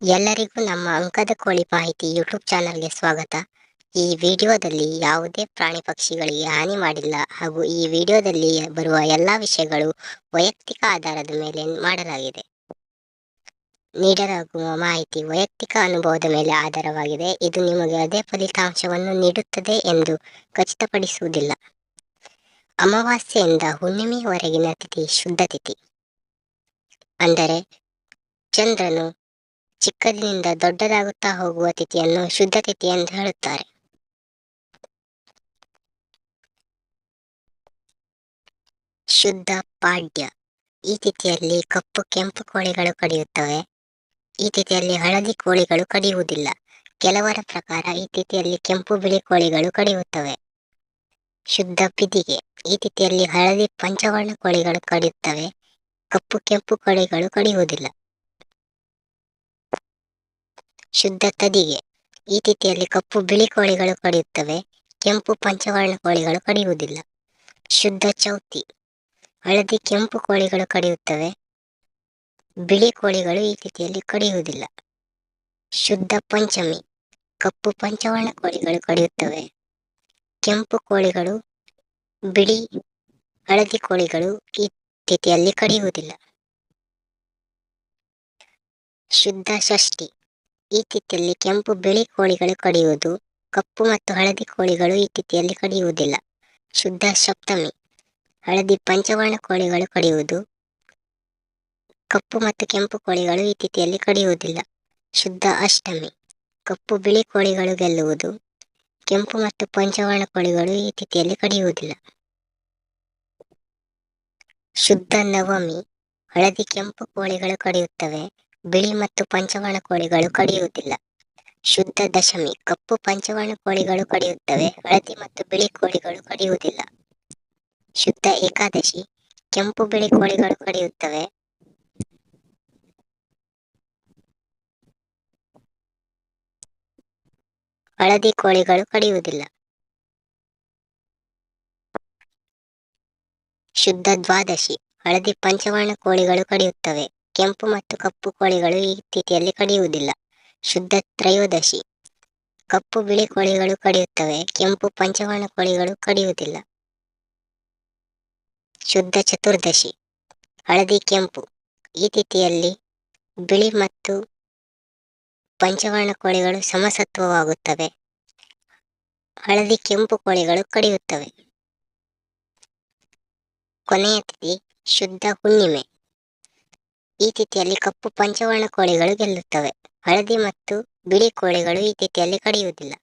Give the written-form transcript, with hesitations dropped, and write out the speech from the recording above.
ಎಲ್ಲರಿಗೂ ನಮ್ಮ ಅಂಕದ ಕೋಳಿ ಮಾಹಿತಿ ಯೂಟ್ಯೂಬ್ ಚಾನಲ್ಗೆ ಸ್ವಾಗತ. ಈ ವಿಡಿಯೋದಲ್ಲಿ ಯಾವುದೇ ಪ್ರಾಣಿ ಪಕ್ಷಿಗಳಿಗೆ ಹಾನಿ ಮಾಡಿಲ್ಲ ಹಾಗೂ ಈ ವಿಡಿಯೋದಲ್ಲಿ ಬರುವ ಎಲ್ಲ ವಿಷಯಗಳು ವೈಯಕ್ತಿಕ ಆಧಾರದ ಮೇಲೆ ಮಾಡಲಾಗಿದೆ. ನೀಡಲಾಗುವ ಮಾಹಿತಿ ವೈಯಕ್ತಿಕ ಅನುಭವದ ಮೇಲೆ ಆಧಾರವಾಗಿದೆ. ಇದು ನಿಮಗೆ ಅದೇ ಫಲಿತಾಂಶವನ್ನು ನೀಡುತ್ತದೆ ಎಂದು ಖಚಿತಪಡಿಸುವುದಿಲ್ಲ. ಅಮಾವಾಸ್ಯೆಯಿಂದ ಹುಣ್ಣಿಮೆಯವರೆಗಿನ ತಿಥಿ ಶುದ್ಧ ತಿಥಿ. ಅಂದರೆ ಚಂದ್ರನು ಚಿಕ್ಕದಿನಿಂದ ದೊಡ್ಡದಾಗುತ್ತಾ ಹೋಗುವ ತಿಥಿಯನ್ನು ಶುದ್ಧ ತಿಥಿ ಎಂದು ಹೇಳುತ್ತಾರೆ. ಶುದ್ಧ ಪಾಡ್ಯ. ಈ ತಿಥಿಯಲ್ಲಿ ಕಪ್ಪು ಕೆಂಪು ಕೋಳಿಗಳು ಕಡಿಯುತ್ತವೆ. ಈ ತಿಥಿಯಲ್ಲಿ ಹಳದಿ ಕೋಳಿಗಳು ಕಡಿಯುವುದಿಲ್ಲ. ಕೆಲವರ ಪ್ರಕಾರ ಈ ತಿಥಿಯಲ್ಲಿ ಕೆಂಪು ಬಿಳಿ ಕೋಳಿಗಳು ಕಡಿಯುತ್ತವೆ. ಶುದ್ಧ ಪಿದಿಗೆ. ಈ ತಿಥಿಯಲ್ಲಿ ಹಳದಿ ಪಂಚವರ್ಣ ಕೋಳಿಗಳು ಕಡಿಯುತ್ತವೆ. ಕಪ್ಪು ಕೆಂಪು ಕೋಳಿಗಳು ಕಡಿಯುವುದಿಲ್ಲ. ಶುದ್ಧ ತದಿಗೆ. ಈ ತಿಥಿಯಲ್ಲಿ ಕಪ್ಪು ಬಿಳಿ ಕೋಳಿಗಳು ಕಡಿಯುತ್ತವೆ. ಕೆಂಪು ಪಂಚವರ್ಣ ಕೋಳಿಗಳು ಕಡಿಯುವುದಿಲ್ಲ. ಶುದ್ಧ ಚೌತಿ. ಹಳದಿ ಕೆಂಪು ಕೋಳಿಗಳು ಕಡಿಯುತ್ತವೆ. ಬಿಳಿ ಕೋಳಿಗಳು ಈ ತಿಥಿಯಲ್ಲಿ ಕಡಿಯುವುದಿಲ್ಲ. ಶುದ್ಧ ಪಂಚಮಿ. ಕಪ್ಪು ಪಂಚವರ್ಣ ಕೋಳಿಗಳು ಕಡಿಯುತ್ತವೆ. ಕೆಂಪು ಕೋಳಿಗಳು, ಬಿಳಿ ಹಳದಿ ಕೋಳಿಗಳು ಈ ತಿಥಿಯಲ್ಲಿ ಕಡಿಯುವುದಿಲ್ಲ. ಶುದ್ಧ ಷಷ್ಠಿ. ಈ ತಿಥಿಯಲ್ಲಿ ಕೆಂಪು ಬಿಳಿ ಕೋಳಿಗಳು ಕಡಿಯುವುದು. ಕಪ್ಪು ಮತ್ತು ಹಳದಿ ಕೋಳಿಗಳು ಈ ತಿಥಿಯಲ್ಲಿ ಕಡಿಯುವುದಿಲ್ಲ. ಶುದ್ಧ ಸಪ್ತಮಿ. ಹಳದಿ ಪಂಚವರ್ಣ ಕೋಳಿಗಳು ಕಡಿಯುವುದು. ಕಪ್ಪು ಮತ್ತು ಕೆಂಪು ಕೋಳಿಗಳು ಈ ತಿಥಿಯಲ್ಲಿ ಕಡಿಯುವುದಿಲ್ಲ. ಶುದ್ಧ ಅಷ್ಟಮಿ. ಕಪ್ಪು ಬಿಳಿ ಕೋಳಿಗಳು ಗೆಲ್ಲುವುದು. ಕೆಂಪು ಮತ್ತು ಪಂಚವರ್ಣ ಕೋಳಿಗಳು ಈ ತಿಥಿಯಲ್ಲಿ ಕಡಿಯುವುದಿಲ್ಲ. ಶುದ್ಧ ನವಮಿ. ಹಳದಿ ಕೆಂಪು ಕೋಳಿಗಳು ಕಡಿಯುತ್ತವೆ. ಬಿಳಿ ಮತ್ತು ಪಂಚವರ್ಣ ಕೋಳಿಗಳು ಕಡಿಯುವುದಿಲ್ಲ. ಶುದ್ಧ ದಶಮಿ. ಕಪ್ಪು ಪಂಚವರ್ಣ ಕೋಳಿಗಳು ಕಡಿಯುತ್ತವೆ. ಹಳದಿ ಮತ್ತು ಬಿಳಿ ಕೋಳಿಗಳು ಕಡಿಯುವುದಿಲ್ಲ. ಶುದ್ಧ ಏಕಾದಶಿ. ಕೆಂಪು ಬಿಳಿ ಕೋಳಿಗಳು ಕಡಿಯುತ್ತವೆ. ಹಳದಿ ಕೋಳಿಗಳು ಕಡಿಯುವುದಿಲ್ಲ. ಶುದ್ಧ ದ್ವಾದಶಿ. ಹಳದಿ ಪಂಚವರ್ಣ ಕೋಳಿಗಳು ಕಡಿಯುತ್ತವೆ. ಕೆಂಪು ಮತ್ತು ಕಪ್ಪು ಕೋಳಿಗಳು ಈ ತಿಥಿಯಲ್ಲಿ ಕಡಿಯುವುದಿಲ್ಲ. ಶುದ್ಧ ತ್ರಯೋದಶಿ. ಕಪ್ಪು ಬಿಳಿ ಕೋಳಿಗಳು ಕಡಿಯುತ್ತವೆ. ಕೆಂಪು ಪಂಚವರ್ಣ ಕೋಳಿಗಳು ಕಡಿಯುವುದಿಲ್ಲ. ಶುದ್ಧ ಚತುರ್ದಶಿ. ಹಳದಿ ಕೆಂಪು. ಈ ತಿಥಿಯಲ್ಲಿ ಬಿಳಿ ಮತ್ತು ಪಂಚವರ್ಣ ಕೋಳಿಗಳು ಸಮಸತ್ವವಾಗುತ್ತವೆ. ಹಳದಿ ಕೆಂಪು ಕೋಳಿಗಳು ಕಡಿಯುತ್ತವೆ. ಕೊನೆಯ ತಿಥಿ ಶುದ್ಧ ಹುಣ್ಣಿಮೆ. ಈ ತಿಥಿಯಲ್ಲಿ ಕಪ್ಪು ಪಂಚವರ್ಣ ಕೋಳಿಗಳು ಗೆಲ್ಲುತ್ತವೆ. ಹಳದಿ ಮತ್ತು ಬಿಳಿ ಕೋಳಿಗಳು ಈ ತಿಥಿಯಲ್ಲಿ ಕಡಿಯುವುದಿಲ್ಲ.